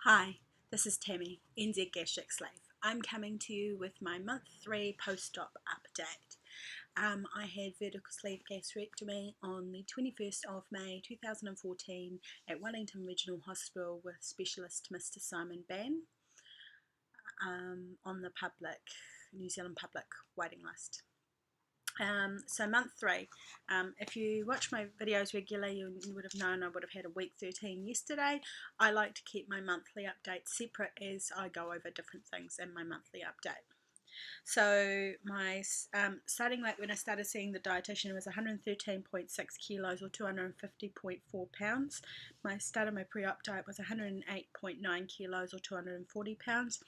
Hi, this is Tammy, NZ Gastric Slave. I'm coming to you with my month 3 post-op update. I had vertical sleeve gastrectomy on the 21st of May 2014 at Wellington Regional Hospital with specialist Mr. Simon Ban on the New Zealand public waiting list. So month 3, if you watch my videos regularly, you would have known I would have had a week 13 yesterday. I like to keep my monthly updates separate as I go over different things in my monthly update. So my starting weight when I started seeing the dietitian was 113.6 kilos or 250.4 pounds. My start of my pre-op diet was 108.9 kilos or 240 pounds.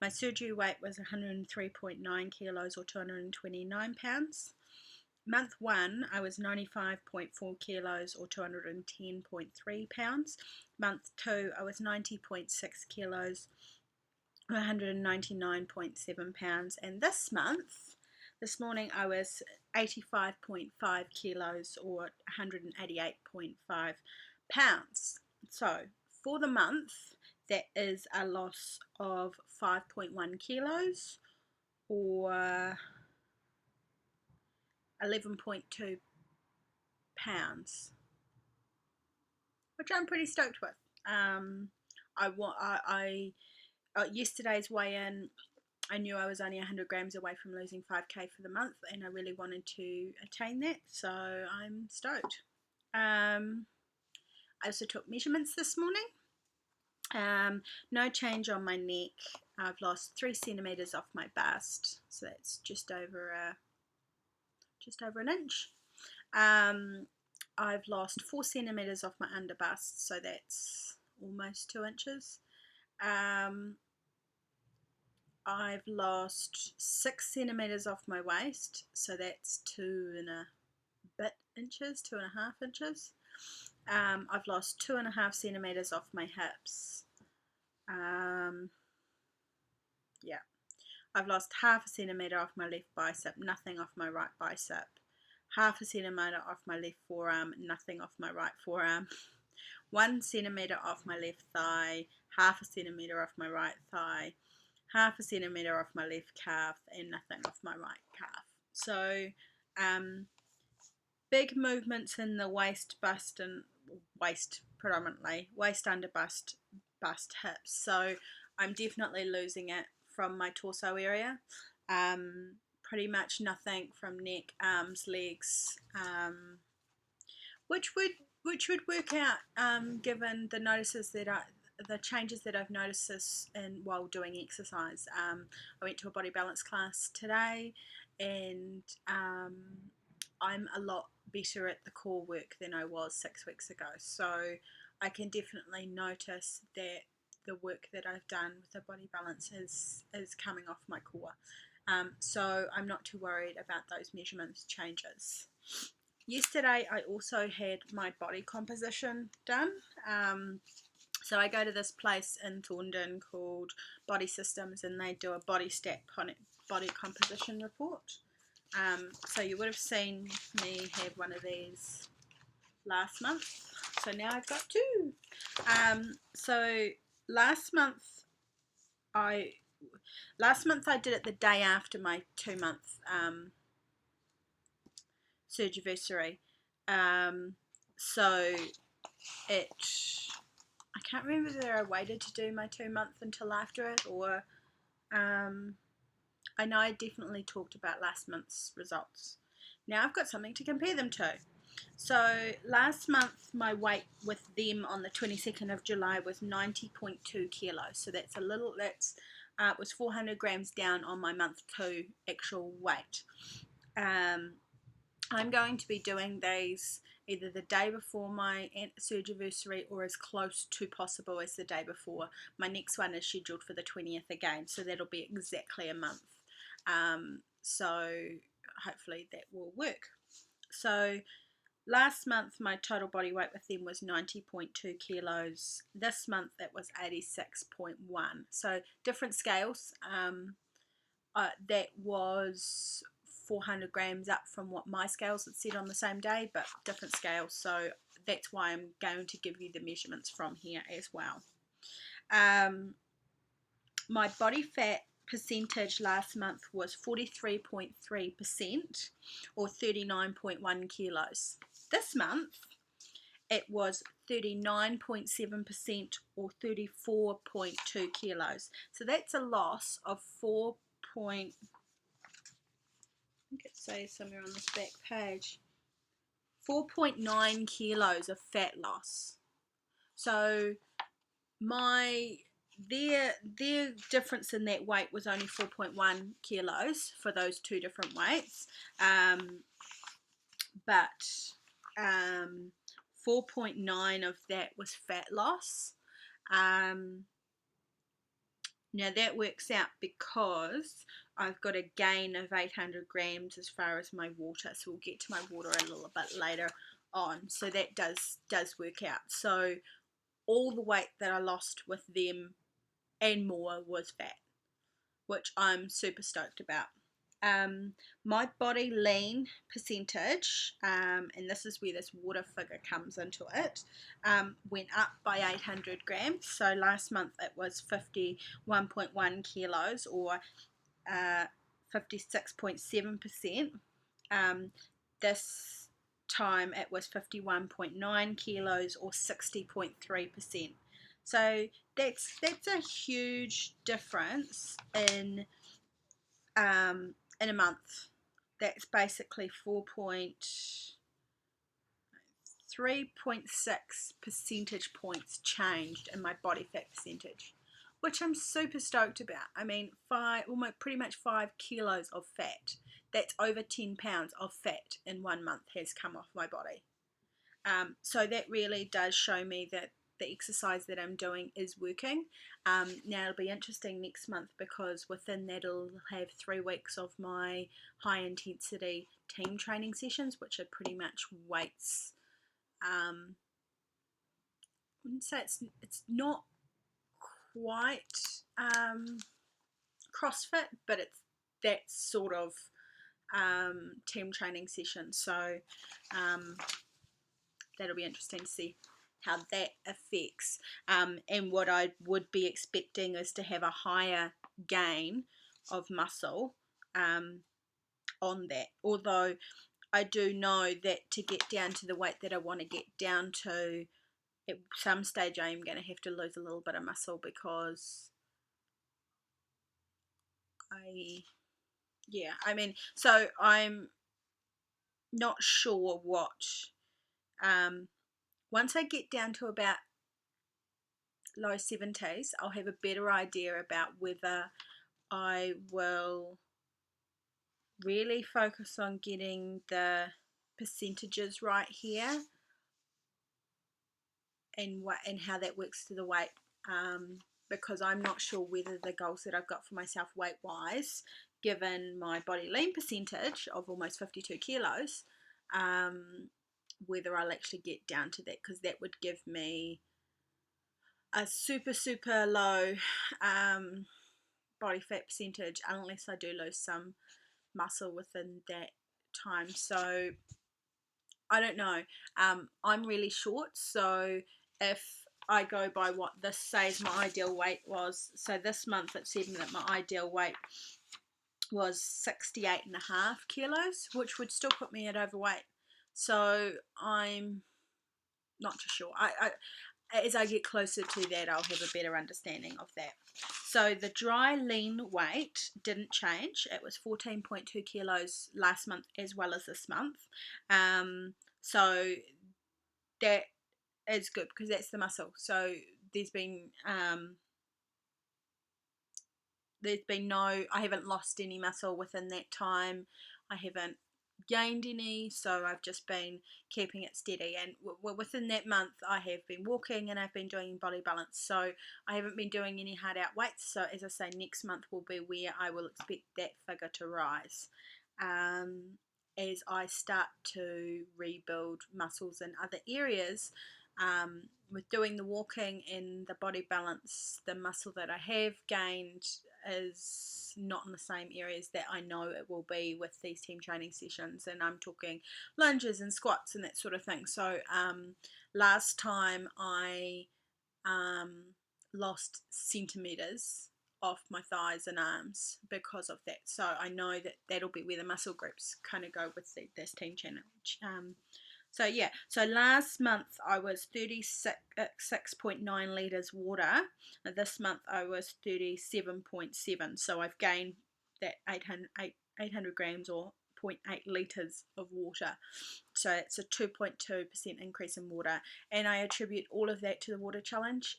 My surgery weight was 103.9 kilos or 229 pounds. Month 1, I was 95.4 kilos or 210.3 pounds. Month 2, I was 90.6 kilos or 199.7 pounds. And this morning, I was 85.5 kilos or 188.5 pounds. So for the month, that is a loss of 5.1 kilos or 11.2 pounds, which I'm pretty stoked with. Yesterday's weigh-in, I knew I was only 100 grams away from losing 5k for the month, and I really wanted to attain that, so I'm stoked. I also took measurements this morning. No change on my neck. I've lost 3 centimeters off my bust, so that's just over an inch. I've lost 4 centimeters off my under bust, so that's almost 2 inches. I've lost 6 centimeters off my waist, so that's 2.5 inches. I've lost 2.5 centimeters off my hips. Yeah, I've lost 0.5 centimeter off my left bicep, nothing off my right bicep. 0.5 centimeter off my left forearm, nothing off my right forearm. 1 centimeter off my left thigh, 0.5 centimeter off my right thigh, 0.5 centimeter off my left calf, and nothing off my right calf. So big movements in the waist, bust, and waist predominantly, waist, under bust, hips. So I'm definitely losing it from my torso area. Pretty much nothing from neck, arms, legs, which would work out given the the changes that I've noticed while doing exercise. I went to a body balance class today, and I'm a lot better at the core work than I was 6 weeks ago. So I can definitely notice that the work that I've done with the body balance is coming off my core. So I'm not too worried about those measurements changes. Yesterday I also had my body composition done. So I go to this place in Thorndon called Body Systems, and they do a body composition report. So you would have seen me have one of these last month. So now I've got 2. So last month I did it the day after my 2-month surgery. So I can't remember whether I waited to do my 2-month until after it, or I know I definitely talked about last month's results. Now I've got something to compare them to. So last month my weight with them on the 22nd of July was 90.2 kilos. So that's was 400 grams down on my month 2 actual weight. I'm going to be doing these either the day before my surgery or as close to possible as the day before. My next one is scheduled for the 20th again, so that'll be exactly a month. So hopefully that will work. So last month my total body weight with them was 90.2 kilos. This month it was 86.1. So different scales. That was 400 grams up from what my scales had said on the same day, but different scales. So that's why I'm going to give you the measurements from here as well. My body fat percentage last month was 43.3% or 39.1 kilos. This month it was 39.7% or 34.2 kilos. So that's a loss of 4. I think it says somewhere on this back page, 4.9 kilos of fat loss. So their difference in that weight was only 4.1 kilos for those two different weights, but 4.9 of that was fat loss. Now that works out because I've got a gain of 800 grams as far as my water, so we'll get to my water a little bit later on. So that does work out. So all the weight that I lost with them and more was fat, which I'm super stoked about. My body lean percentage, and this is where this water figure comes into it, went up by 800 grams. So last month it was 51.1 kilos or 56.7%. This time it was 51.9 kilos or 60.3%. So that's a huge difference in a month. That's basically 3.6 percentage points changed in my body fat percentage, which I'm super stoked about. I mean, pretty much 5 kilos of fat. That's over 10 pounds of fat in 1 month has come off my body. So that really does show me that the exercise that I'm doing is working. Now it'll be interesting next month because within that it'll have 3 weeks of my high intensity team training sessions, which are pretty much weights. I wouldn't say it's not quite CrossFit, but it's that sort of team training session. So that'll be interesting to see how that affects. And what I would be expecting is to have a higher gain of muscle on that. Although I do know that to get down to the weight that I want to get down to, at some stage I am going to have to lose a little bit of muscle because so I'm not sure what, once I get down to about low 70s, I'll have a better idea about whether I will really focus on getting the percentages right here and how that works to the weight, because I'm not sure whether the goals that I've got for myself weight wise, given my body lean percentage of almost 52 kilos, whether I'll actually get down to that, because that would give me a super low body fat percentage unless I do lose some muscle within that time. So I don't know. I'm really short, so if I go by what this says my ideal weight was, so this month it said that my ideal weight was 68.5 kilos, which would still put me at overweight. So I'm not too sure. As I get closer to that, I'll have a better understanding of that. So the dry lean weight didn't change. It was 14.2 kilos last month as well as this month. So that is good because that's the muscle. So there's been I haven't lost any muscle within that time. I haven't gained any, so I've just been keeping it steady, and within that month I have been walking and I've been doing body balance, so I haven't been doing any hard out weights. So as I say, next month will be where I will expect that figure to rise, as I start to rebuild muscles in other areas. With doing the walking and the body balance, the muscle that I have gained is not in the same areas that I know it will be with these team training sessions, and I'm talking lunges and squats and that sort of thing. So last time I lost centimeters off my thighs and arms because of that. So I know that that'll be where the muscle groups kind of go with this team challenge. So yeah, so last month I was 36.9 litres water. This month I was 37.7. So I've gained that 800 grams or 0.8 litres of water. So it's a 2.2% increase in water. And I attribute all of that to the water challenge.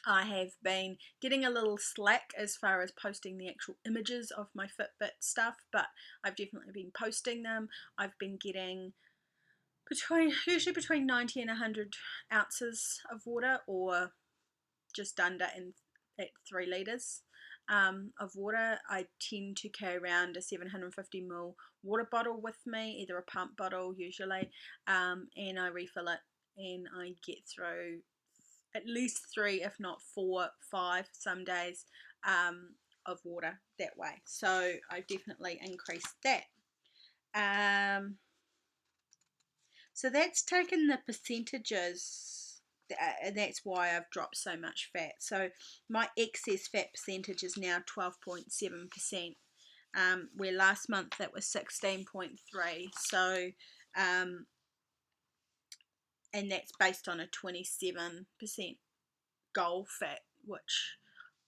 I have been getting a little slack as far as posting the actual images of my Fitbit stuff, but I've definitely been posting them. I've been getting usually between 90 and 100 ounces of water, or just under at 3 litres of water. I tend to carry around a 750ml water bottle with me, either a pump bottle usually, and I refill it, and I get through at least 3, if not 4, 5 some days of water that way. So I've definitely increased that. So that's taken the percentages, and that's why I've dropped so much fat. So my excess fat percentage is now 12.7%, where last month that was 16.3. So and that's based on a 27% goal fat, which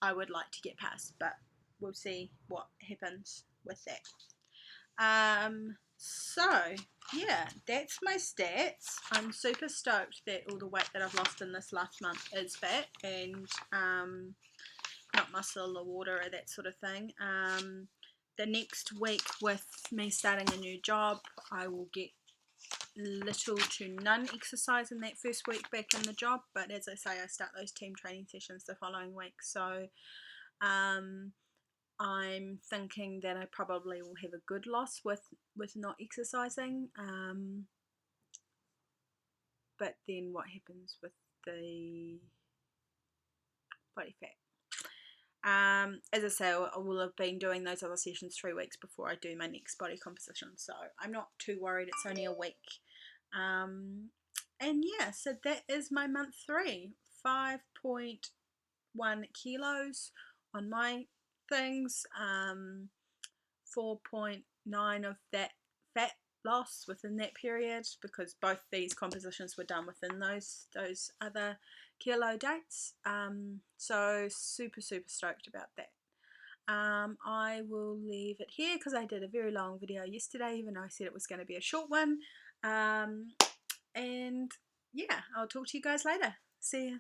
I would like to get past, but we'll see what happens with that. So yeah, that's my stats. I'm super stoked that all the weight that I've lost in this last month is fat and not muscle or water or that sort of thing. The next week, with me starting a new job, I will get little to none exercise in that first week back in the job, but as I say, I start those team training sessions the following week, so I'm thinking that I probably will have a good loss with not exercising, but then what happens with the body fat? As I say, I will have been doing those other sessions 3 weeks before I do my next body composition, so I'm not too worried. It's only a week. And yeah, so that is my month 3. 5.1 kilos on my things, 4.9 of that fat loss within that period, because both these compositions were done within those other kilo dates. So super stoked about that. I will leave it here because I did a very long video yesterday, even though I said it was going to be a short one. And yeah, I'll talk to you guys later. See ya.